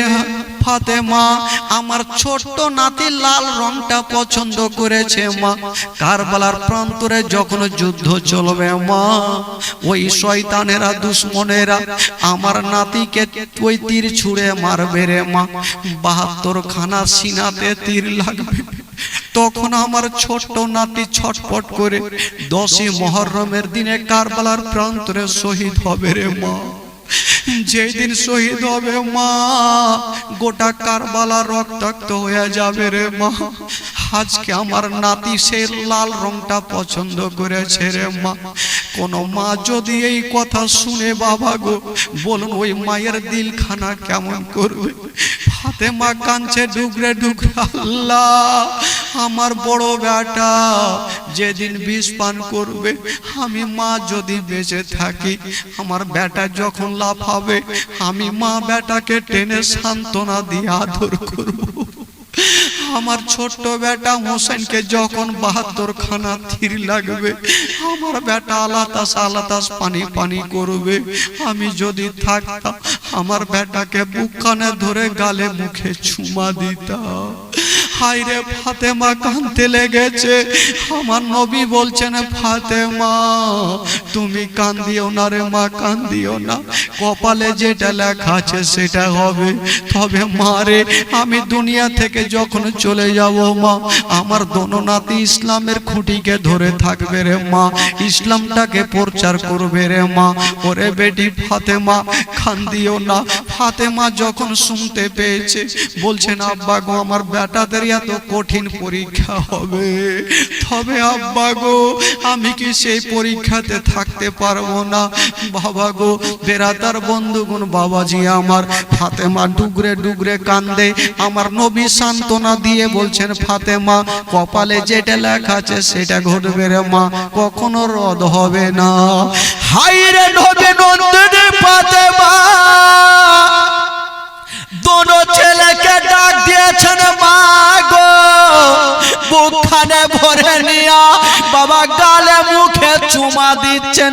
ফাতেমা, আমার ছোট্ট নাতি লাল রংটা পছন্দ করেছে মা। কারবালার প্রান্তরে যখন যুদ্ধ চলবে মা, ওই শয়তানেরা, দুশ্মনেরা আমার নাতিকে ওই তীর ছুঁড়ে মারবে রে মা। ৭২ খানা সিনাতে তীর লাগবে। তখন আমার ছোট্ট নাতি ছটফট করে 10ই মুহররমের দিনে কারবালার প্রান্তরে শহীদ হবে রে মা। যেই দিন শহীদ হবে মা, গোটা কারবালা রক্তাক্ত হয়ে যাবে রে মা। আজকে আমার নাতি সেই লাল রংটা পছন্দ করেছে রে মা। কোন মা যদি এই কথা শুনে, বাবা গো, বলুন ওই মায়ের দিলখানা কেমন করবে? ফাতেমা কাঁদছে ডুগরে ডুগরে, আল্লাহ, আমার বড় বেটা যেদিন বিষ পান করবে, আমি মা যদি বেঁচে থাকি, আমার বেটা যখন লাফাবে, আমি মা বেটাকে টেনে সান্ত্বনা দিয়ে আদর করব। আমার ছোট্ট বেটা হোসেনকে যখন 72 খানা তীর লাগবে, আমার বেটা আলাতাস পানি পানি করবে, আমি যদি থাকতাম আমার বেটাকে বুকখানে ধরে গালে মুখে চুমা দিতাম। হায়রে ফাতেমা কাঁদতে লেগেছে। আমার নবী বলছেন, ফাতেমা তুমি কান্দিও না রে মা, কান্দিও না, কপালে যেটা লেখা আছে সেটা হবে। তবে মা রে, আমি দুনিয়া থেকে যখন চলে যাব মা, আমার দোনো নাতি ইসলামের খুঁটিকে ধরে থাকবে রে মা, ইসলামটাকে প্রচার করবে রে মা। ওরে বেটি ফাতেমা কান্দিও না। ফাতেমা যখন শুনতে পেয়েছে, বলছেন আব্বা গো, আমার বেটাদের এত কঠিন পরীক্ষা হবে, তবে আব্বা গো আমি কি সেই পরীক্ষাতে থাকতে পারবো না? বাবা গো, বেরাদার বন্ধুগণ, বাবাজি আমার। ফাতেমা ডুগরে ডুগরে কান্দে। আমার নবী সান্ত্বনা দিয়ে বলছেন, ফাতেমা কপালে যেটা লেখা আছে সেটা ঘটবে রে মা, কখনো রদ হবে না। হায়রে নবী নন্দিনী ফাতেমা দোনো ছেলেকে ডাক দিয়েছেন, মা গো বুকখানে ভরে নিয়া বাবা গালে মুখে চুমা দিচ্ছেন,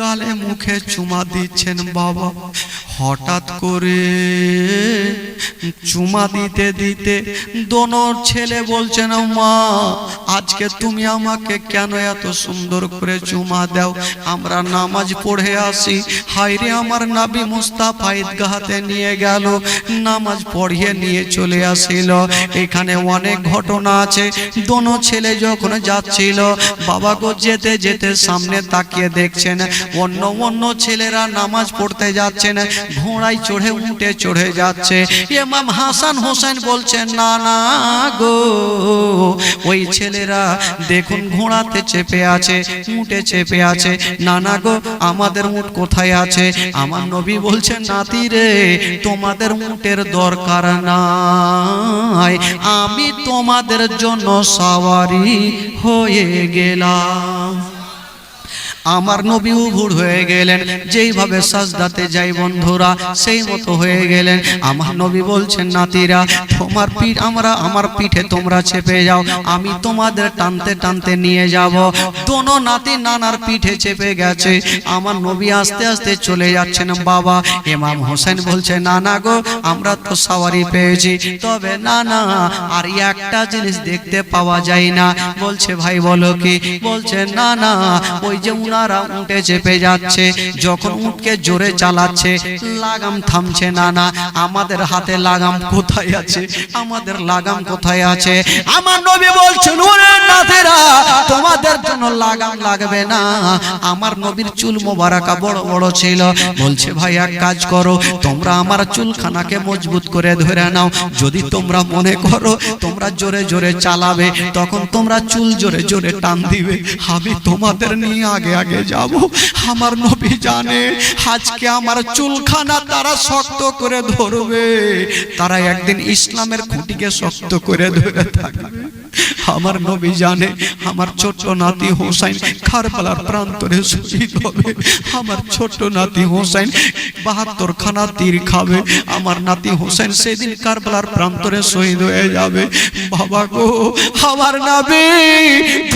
গালে মুখে চুমা দিচ্ছেন বাবা। হঠাৎ করে চুমা দিতে দিতে দোনো ছেলে বলছেন, মা আজকে তুমি আমাকে কেন এত সুন্দর করে চুমা দাও? আমরা নামাজ পড়ে আসি। হায়রে আমার নবী মুস্তাফা ঈদগাহতে নিয়ে গেল, নামাজ পড়িয়ে নিয়ে চলে আসিল। এখানে অনেক ঘটনা আছে। দোনো ছেলে যখন যাচ্ছিল, বাবা গো যেতে যেতে সামনে তাকিয়ে দেখছেন অন্য অন্য ছেলেরা নামাজ পড়তে যাচ্ছেন, ঘোড়ায় চড়ে উঠে চড়ে যাচ্ছে। ইমাম হাসান হোসেন বলছেন, না না গো, ওই ছেলেরা দেখুন ঘোড়াতে চেপে আছে, উঠে চেপে আছে। না না গো, আমাদের উট কোথায় আছে? আমার নবী বলছেন, নাতি রে তোমাদের উটের দরকার নাই, আমি তোমাদের জন্য সওয়ারি হয়ে গেলাম। আমার নবী উভুর হয়ে গেলেন, যেইভাবে সাজদাতে যাই বন্ধুরা সেই মতো হয়ে গেলেন। আমার নবী বলছেন, নাতিরা তোমার পিঠ আমার পিঠে তোমরা চেপে যাও, আমি তোমাদের টানতে টানতে নিয়ে যাব। দোনো নাতি নানার পিঠে চেপে গেছে। আমার নবী আস্তে আস্তে চলে যাচ্ছেন। বাবা ইমাম হোসেন বলছে, না না গো, আমরা তো সওয়ারি পেয়েছি, তবে না না আর একটা জিনিস দেখতে পাওয়া যায় না। বলছে, ভাই বলো কি? বলছে, না না ওই যে উনারা উঠে চেপে যাচ্ছে, যখন উঠকে জোরে চালাচ্ছে লাগাম থামছে না। না আমাদের হাতে লাগাম কোথায় আছে? আমাদের লাগাম কোথায় আছে? আমার নবী বলছেন, ওরে নাতেরা তোমাদের জন্য লাগাম লাগবে না। আমার নবীর চুল মোবারকা বড় বড় ছিল। বলছে, ভাই এক কাজ করো, তোমরা আমার চুলখানাকে মজবুত করে ধরে নাও। যদি তোমরা মনে করো তোমরা জোরে জোরে চালাবে, তখন তোমরা চুল জোরে জোরে টান দিবে, আমি তোমাদের নিয়ে আগে আগে যাব। আমার নবী জানে আজকে আমার চুলখানা তারা শক্ত করে ধরবে, তারা একদিন ইসলামের খুঁটিকে শক্ত করে ধরে থাকবে। আমার নবী জানে আমার ছোট নাতি হোসেন কারবালার প্রান্তরে শহীদ হবে। আমার ছোট নাতি হোসেন 72 খানা তীর খাবে। আমার নাতি হোসেন সেদিন কারবালার প্রান্তরে শহীদ হয়ে যাবে। বাবা গো, আমার নবী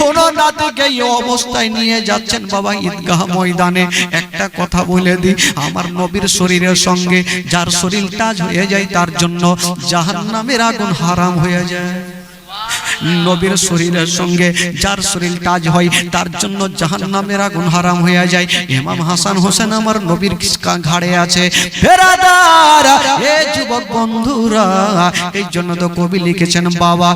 কোনো নাতিকে এই অবস্থায় নিয়ে যাচ্ছেন বাবা ঈদগাহ ময়দানে। একটা কথা বলে দিই, আমার নবীর শরীরের সঙ্গে যার শরীর টাচ হয়ে যায় তার জন্য জাহান্নামের আগুন হারাম হয়ে যায়। নবীর শরীরের সঙ্গে যার শরীর টাচ হয় তার জন্য জাহান্নামের আগুন হারাম হয়ে যায়। ইমাম হাসান হোসেন আমার নবীর ঘাড়ে আছে। বেরাদার এ যুবক বন্ধুরা, এই জন্য তো কবি লিখেছেন, বাবা